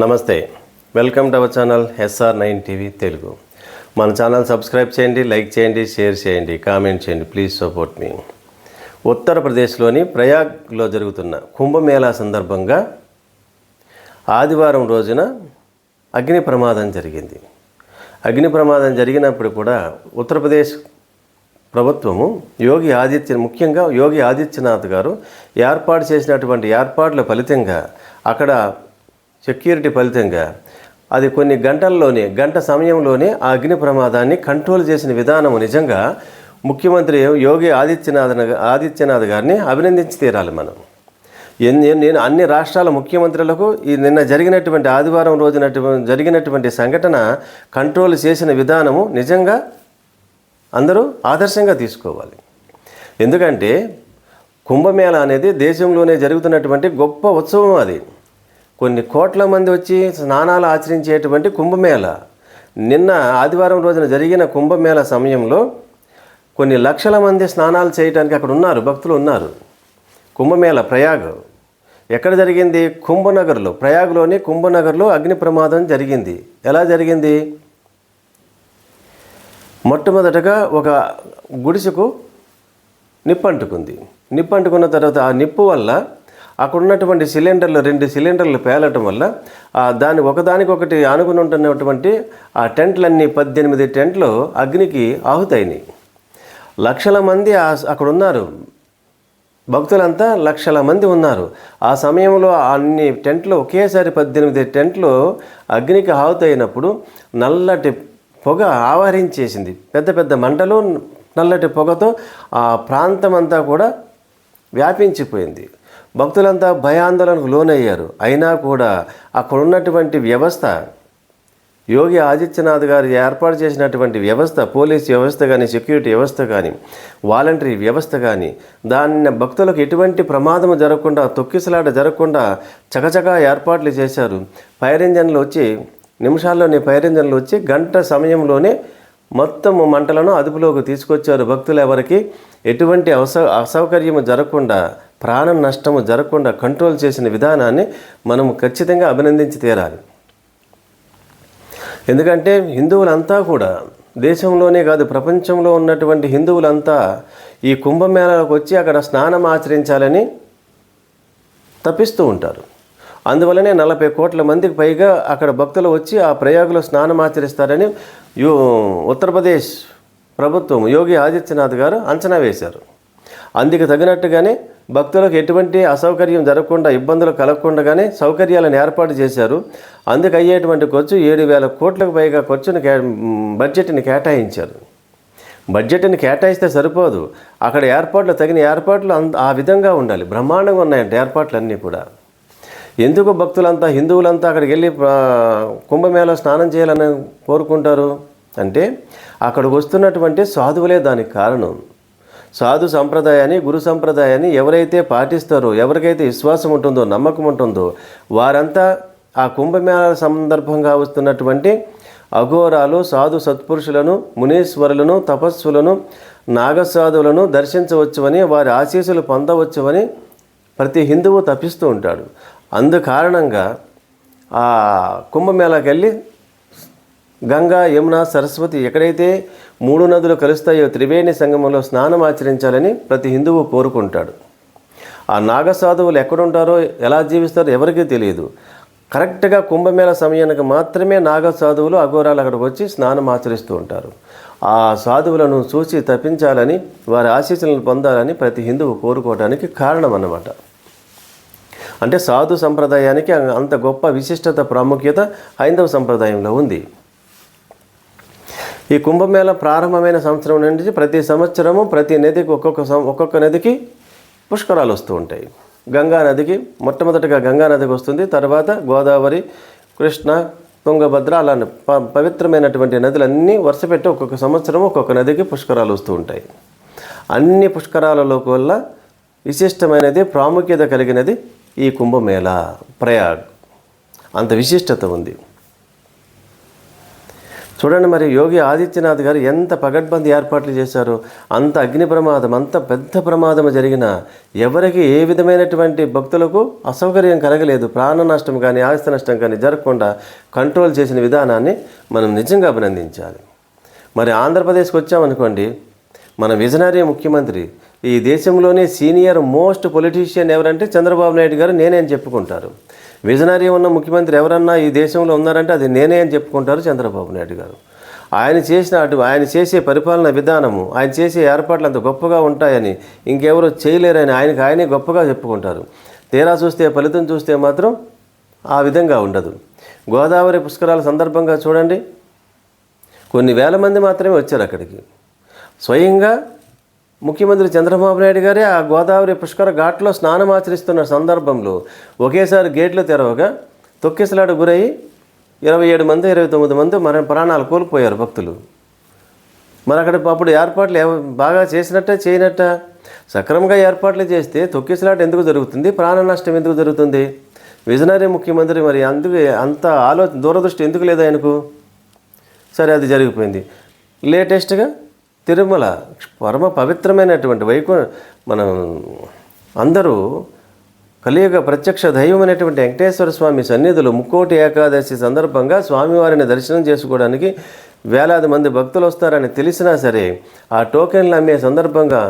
నమస్తే, welcome to our channel SR9 TV Telugu. మన channel subscribe చేయండి, లైక్ చేయండి, షేర్ చేయండి, కామెంట్ చేయండి. ప్లీజ్ సపోర్ట్ మీ. ఉత్తరప్రదేశ్లోని ప్రయాగ్లో జరుగుతున్న కుంభమేళా సందర్భంగా ఆదివారం రోజున అగ్ని ప్రమాదం జరిగింది. అగ్ని ప్రమాదం జరిగినప్పుడు కూడా ఉత్తరప్రదేశ్ ప్రభుత్వము ముఖ్యంగా యోగి ఆదిత్యనాథ్ గారు ఏర్పాటు చేసినటువంటి ఏర్పాట్ల ఫలితంగా అక్కడ సెక్యూరిటీ ఫలితంగా అది కొన్ని గంట సమయంలోనే ఆ అగ్ని ప్రమాదాన్ని కంట్రోల్ చేసిన విధానం నిజంగా ముఖ్యమంత్రి యోగి ఆదిత్యనాథ్ గారిని అభినందించి తీరాలి మనం. నేను అన్ని రాష్ట్రాల ముఖ్యమంత్రులకు నిన్న జరిగినటువంటి ఆదివారం రోజున జరిగినటువంటి సంఘటన కంట్రోల్ చేసిన విధానము నిజంగా అందరూ ఆదర్శంగా తీసుకోవాలి. ఎందుకంటే కుంభమేళా అనేది దేశంలోనే జరుగుతున్నటువంటి గొప్ప ఉత్సవం. అది కొన్ని కోట్ల మంది వచ్చి స్నానాలు ఆచరించేటువంటి కుంభమేళా. నిన్న ఆదివారం రోజున జరిగిన కుంభమేళా సమయంలో కొన్ని లక్షల మంది స్నానాలు చేయడానికి అక్కడ ఉన్నారు, భక్తులు ఉన్నారు. కుంభమేళా ప్రయాగ్ ఎక్కడ జరిగింది? కుంభనగర్లో, ప్రయాగ్లోని కుంభనగర్లో అగ్ని ప్రమాదం జరిగింది. ఎలా జరిగింది? మొట్టమొదటగా ఒక గుడిసెకు నిప్పంటుకుంది. నిప్పంటుకున్న తర్వాత ఆ నిప్పు వల్ల అక్కడ ఉన్నటువంటి రెండు సిలిండర్లు పేలటం వల్ల దాని ఒకదానికొకటి ఆనుకుని ఉంటున్నటువంటి ఆ టెంట్లన్నీ 18 టెంట్లు అగ్నికి ఆహుతైనాయి. లక్షల మంది అక్కడ ఉన్నారు, భక్తులంతా లక్షల మంది ఉన్నారు. ఆ సమయంలో అన్ని టెంట్లు ఒకేసారి 18 టెంట్లు అగ్నికి ఆహుతైనప్పుడు నల్లటి పొగ ఆవరించేసింది. పెద్ద పెద్ద మంటలు, నల్లటి పొగతో ఆ ప్రాంతం అంతా కూడా వ్యాపించిపోయింది. భక్తులంతా భయాందోళనకు లోనయ్యారు. అయినా కూడా అక్కడ ఉన్నటువంటి వ్యవస్థ, యోగి ఆదిత్యనాథ్ గారు ఏర్పాటు చేసినటువంటి వ్యవస్థ, పోలీస్ వ్యవస్థ కానీ, సెక్యూరిటీ వ్యవస్థ కానీ, వాలంటరీ వ్యవస్థ కానీ, దాన్ని భక్తులకు ఎటువంటి ప్రమాదము జరగకుండా, తొక్కిసలాట జరగకుండా చకచకా ఏర్పాట్లు చేశారు. ఫైర్ ఇంజన్లు వచ్చి నిమిషాల్లోనే గంట సమయంలోనే మొత్తం మంటలను అదుపులోకి తీసుకొచ్చారు. భక్తులు ఎవరికి ఎటువంటి అసౌకర్యము జరగకుండా, ప్రాణ నష్టము జరగకుండా కంట్రోల్ చేసిన విధానాన్ని మనం ఖచ్చితంగా అభినందించి తీరాలి. ఎందుకంటే హిందువులంతా కూడా, దేశంలోనే కాదు ప్రపంచంలో ఉన్నటువంటి హిందువులంతా ఈ కుంభమేళాలకు వచ్చి అక్కడ స్నానం ఆచరించాలని తప్పిస్తూ ఉంటారు. అందువల్లనే 40 కోట్ల మందికి పైగా అక్కడ భక్తులు వచ్చి ఆ ప్రయాగ్లో స్నానం ఆచరిస్తారని ఉత్తరప్రదేశ్ ప్రభుత్వం యోగి ఆదిత్యనాథ్ గారు అంచనా వేశారు. అందుకు తగినట్టుగానే భక్తులకు ఎటువంటి అసౌకర్యం జరగకుండా, ఇబ్బందులు కలగకుండానే సౌకర్యాలను ఏర్పాటు చేశారు. అందుకు అయ్యేటువంటి ఖర్చు 7,000 కోట్లకు పైగా బడ్జెట్ని కేటాయించారు. బడ్జెట్ని కేటాయిస్తే సరిపోదు, అక్కడ తగిన ఏర్పాట్లు ఆ విధంగా ఉండాలి. బ్రహ్మాండంగా ఉన్నాయంటే ఏర్పాట్లు అన్నీ కూడా. ఎందుకు హిందువులంతా అక్కడికి వెళ్ళి కుంభమేళా స్నానం చేయాలని కోరుకుంటారు అంటే అక్కడికి వస్తున్నటువంటి సాధువులే దానికి కారణం. సాధు సంప్రదాయాన్ని, గురు సంప్రదాయాన్ని ఎవరైతే పాటిస్తారో, ఎవరికైతే విశ్వాసం ఉంటుందో, నమ్మకం ఉంటుందో, వారంతా ఆ కుంభమేళా సందర్భంగా వస్తున్నటువంటి అఘోరాలు, సాధు సత్పురుషులను, మునీశ్వరులను, తపస్సులను, నాగసాధువులను దర్శించవచ్చువని, వారి ఆశీస్సులు పొందవచ్చువని ప్రతి హిందువు తప్పిస్తూ ఉంటాడు. అందుకారణంగా ఆ కుంభమేళాకి వెళ్ళి గంగా, యమున, సరస్వతి ఎక్కడైతే 3 నదులు కలుస్తాయో త్రివేణి సంగమంలో స్నానం ఆచరించాలని ప్రతి హిందువు కోరుకుంటాడు. ఆ నాగసాధువులు ఎక్కడుంటారో, ఎలా జీవిస్తారో ఎవరికీ తెలియదు. కరెక్ట్గా కుంభమేళా సమయానికి మాత్రమే నాగసాధువులు, అఘోరాలు అక్కడికి వచ్చి స్నానం ఆచరిస్తూ ఉంటారు. ఆ సాధువులను చూసి తప్పించాలని, వారి ఆశీస్సులను పొందాలని ప్రతి హిందువు కోరుకోవడానికి కారణం అన్నమాట. అంటే సాధు సంప్రదాయానికి అంత గొప్ప విశిష్టత, ప్రాముఖ్యత హైందవ సంప్రదాయంలో ఉంది. ఈ కుంభమేళా ప్రారంభమైన సంవత్సరం నుంచి ప్రతి సంవత్సరము ప్రతి నదికి ఒక్కొక్క నదికి పుష్కరాలు వస్తూ ఉంటాయి. గంగా నదికి మొట్టమొదటిగా గంగా నదికి వస్తుంది, తర్వాత గోదావరి, కృష్ణ, తుంగభద్ర, అలాంటి పవిత్రమైనటువంటి నదులన్నీ వరుసపెట్టి ఒక్కొక్క సంవత్సరం ఒక్కొక్క నదికి పుష్కరాలు వస్తూ ఉంటాయి. అన్ని పుష్కరాలలో వల్ల విశిష్టమైనది, ప్రాముఖ్యత కలిగినది ఈ కుంభమేళా ప్రయాగ్. అంత విశిష్టత ఉంది. చూడండి, మరి యోగి ఆదిత్యనాథ్ గారు ఎంత పగడ్బందీ ఏర్పాట్లు చేశారో. అంత అగ్ని ప్రమాదం, అంత పెద్ద ప్రమాదం జరిగినా ఎవరికి ఏ విధమైనటువంటి భక్తులకు అసౌకర్యం కలగలేదు. ప్రాణ నష్టం కానీ ఆస్తి నష్టం కానీ జరగకుండా కంట్రోల్ చేసిన విధానాన్ని మనం నిజంగా అభినందించాలి. మరి ఆంధ్రప్రదేశ్కి వచ్చామనుకోండి, మన విజనరీ ముఖ్యమంత్రి, ఈ దేశంలోనే సీనియర్ మోస్ట్ పొలిటీషియన్ ఎవరంటే చంద్రబాబు నాయుడు గారు నేనే అని చెప్పుకుంటారు. విజనరీ ఉన్న ముఖ్యమంత్రి ఎవరన్నా ఈ దేశంలో ఉన్నారంటే అది నేనే అని చెప్పుకుంటారు చంద్రబాబు నాయుడు గారు. ఆయన చేసే పరిపాలన విధానము, ఆయన చేసే ఏర్పాట్లు అంత గొప్పగా ఉంటాయని, ఇంకెవరో చేయలేరని ఆయనే గొప్పగా చెప్పుకుంటారు. తీరా చూస్తే ఫలితం చూస్తే మాత్రం ఆ విధంగా ఉండదు. గోదావరి పుష్కరాల సందర్భంగా చూడండి, కొన్ని వేల మంది మాత్రమే వచ్చారు అక్కడికి. స్వయంగా ముఖ్యమంత్రి చంద్రబాబు నాయుడు గారే ఆ గోదావరి పుష్కర ఘాట్లో స్నానం ఆచరిస్తున్న సందర్భంలో ఒకేసారి గేట్లు తెరవగా తొక్కిసలాట గురయ్యి 27 మంది 29 మంది ప్రాణాలు కోల్పోయారు భక్తులు. మరి అప్పుడు ఏర్పాట్లు బాగా చేసినట్ట చేయనట్ట? సక్రమంగా ఏర్పాట్లు చేస్తే తొక్కిసలాట ఎందుకు జరుగుతుంది, ప్రాణ నష్టం ఎందుకు జరుగుతుంది? విజనరీ ముఖ్యమంత్రి మరి అందుకే అంత దూరదృష్టి ఎందుకు లేదు ఆయనకు? సరే, అది జరిగిపోయింది. లేటెస్ట్గా తిరుమల పరమ పవిత్రమైనటువంటి మనం అందరూ కలియుగ ప్రత్యక్ష దైవం అనేటువంటి వెంకటేశ్వర స్వామి సన్నిధిలో ముక్కోటి ఏకాదశి సందర్భంగా స్వామివారిని దర్శనం చేసుకోవడానికి వేలాది మంది భక్తులు వస్తారని తెలిసినా సరే ఆ టోకెన్లు అమ్మే సందర్భంగా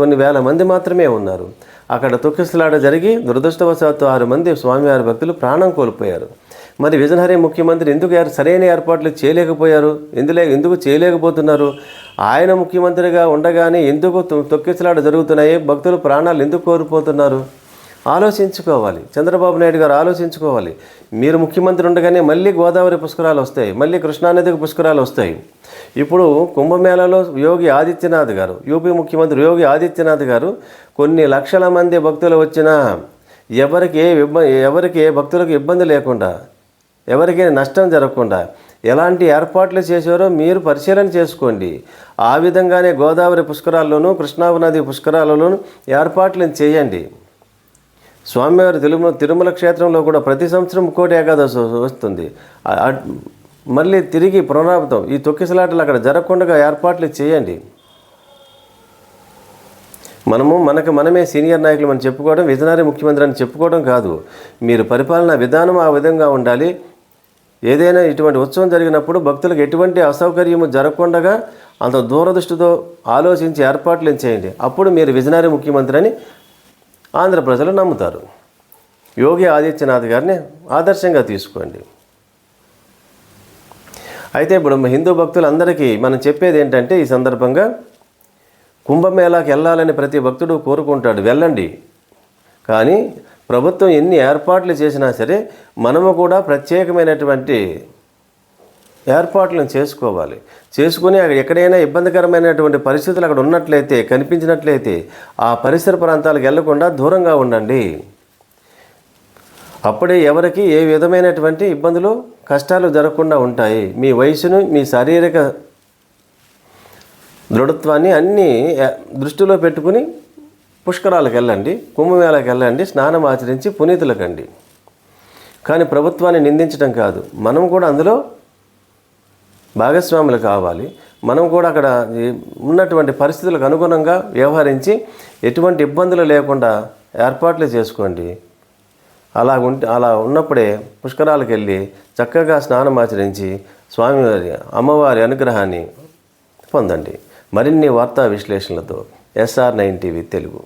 కొన్ని వేల మంది మాత్రమే ఉన్నారు. అక్కడ తొక్కిసలాట జరిగి దురదృష్టవశాత్తు 6 మంది స్వామివారి భక్తులు ప్రాణం కోల్పోయారు. మరి విజనరీ ముఖ్యమంత్రి ఎందుకు సరైన ఏర్పాట్లు చేయలేకపోయారు? ఎందుకు చేయలేకపోతున్నారు? ఆయన ముఖ్యమంత్రిగా ఉండగానే ఎందుకు తొక్కిసలాట జరుగుతున్నాయి? భక్తులు ప్రాణాలు ఎందుకు కోల్పోతున్నారు? ఆలోచించుకోవాలి. చంద్రబాబు నాయుడు గారు ఆలోచించుకోవాలి. మీరు ముఖ్యమంత్రి ఉండగానే మళ్ళీ గోదావరి పుష్కరాలు వస్తాయి, మళ్ళీ కృష్ణానదికి పుష్కరాలు వస్తాయి. ఇప్పుడు కుంభమేళలో యూపీ ముఖ్యమంత్రి యోగి ఆదిత్యనాథ్ గారు కొన్ని లక్షల మంది భక్తులు వచ్చినా ఎవరికి ఏ భక్తులకు ఇబ్బంది లేకుండా, ఎవరికి నష్టం జరగకుండా ఎలాంటి ఏర్పాట్లు చేశారో మీరు పరిశీలన చేసుకోండి. ఆ విధంగానే గోదావరి పుష్కరాల్లోనూ కృష్ణానది పుష్కరాలలోనూ ఏర్పాట్లను చేయండి. స్వామివారి తిరుమల క్షేత్రంలో కూడా ప్రతి సంవత్సరం ముక్కోటి ఏకాదశి వస్తుంది. మళ్ళీ తిరిగి పునరావృతం ఈ తొక్కిసలాటలు అక్కడ జరగకుండా ఏర్పాట్లు చేయండి. మనమే సీనియర్ నాయకులు మనం చెప్పుకోవడం, విజనరీ ముఖ్యమంత్రి అని చెప్పుకోవడం కాదు. మీరు పరిపాలనా విధానం ఆ విధంగా ఉండాలి. ఏదైనా ఇటువంటి ఉత్సవం జరిగినప్పుడు భక్తులకు ఎటువంటి అసౌకర్యము జరగకుండా అంత దూరదృష్టితో ఆలోచించి ఏర్పాట్లు చేయండి. అప్పుడు మీరు విజనరీ ముఖ్యమంత్రి అని ఆంధ్ర ప్రజలు నమ్ముతారు. యోగి ఆదిత్యనాథ్ గారిని ఆదర్శంగా తీసుకోండి. అయితే ఇప్పుడు హిందూ భక్తులందరికీ మనం చెప్పేది ఏంటంటే, ఈ సందర్భంగా కుంభమేళాకి వెళ్ళాలని ప్రతి భక్తుడు కోరుకుంటాడు, వెళ్ళండి. కానీ ప్రభుత్వం ఎన్ని ఏర్పాట్లు చేసినా సరే మనము కూడా ప్రత్యేకమైనటువంటి ఏర్పాట్లను చేసుకుని అక్కడ ఎక్కడైనా ఇబ్బందికరమైనటువంటి పరిస్థితులు అక్కడ ఉన్నట్లయితే కనిపించినట్లయితే ఆ పరిసర ప్రాంతాలకు వెళ్లకుండా దూరంగా ఉండండి. అప్పుడే ఎవరికి ఏ విధమైనటువంటి ఇబ్బందులు కష్టాలు జరగకుండా ఉంటాయి. మీ వయసును, మీ శారీరక దృఢత్వాన్ని అన్నీ దృష్టిలో పెట్టుకుని పుష్కరాలకు వెళ్ళండి, కుంభమేళాకి వెళ్ళండి, స్నానం ఆచరించి పునీతులకండి. కానీ ప్రభుత్వాన్ని నిందించడం కాదు, మనం కూడా అందులో భాగస్వాములు కావాలి. మనం కూడా అక్కడ ఉన్నటువంటి పరిస్థితులకు అనుగుణంగా వ్యవహరించి ఎటువంటి ఇబ్బందులు లేకుండా ఏర్పాట్లు చేసుకోండి. అలా ఉన్నప్పుడే పుష్కరాలకు వెళ్ళి చక్కగా స్నానం ఆచరించి స్వామివారి అమ్మవారి అనుగ్రహాన్ని పొందండి. మరిన్ని వార్తా విశ్లేషణలతో SR9 టీవీ తెలుగు.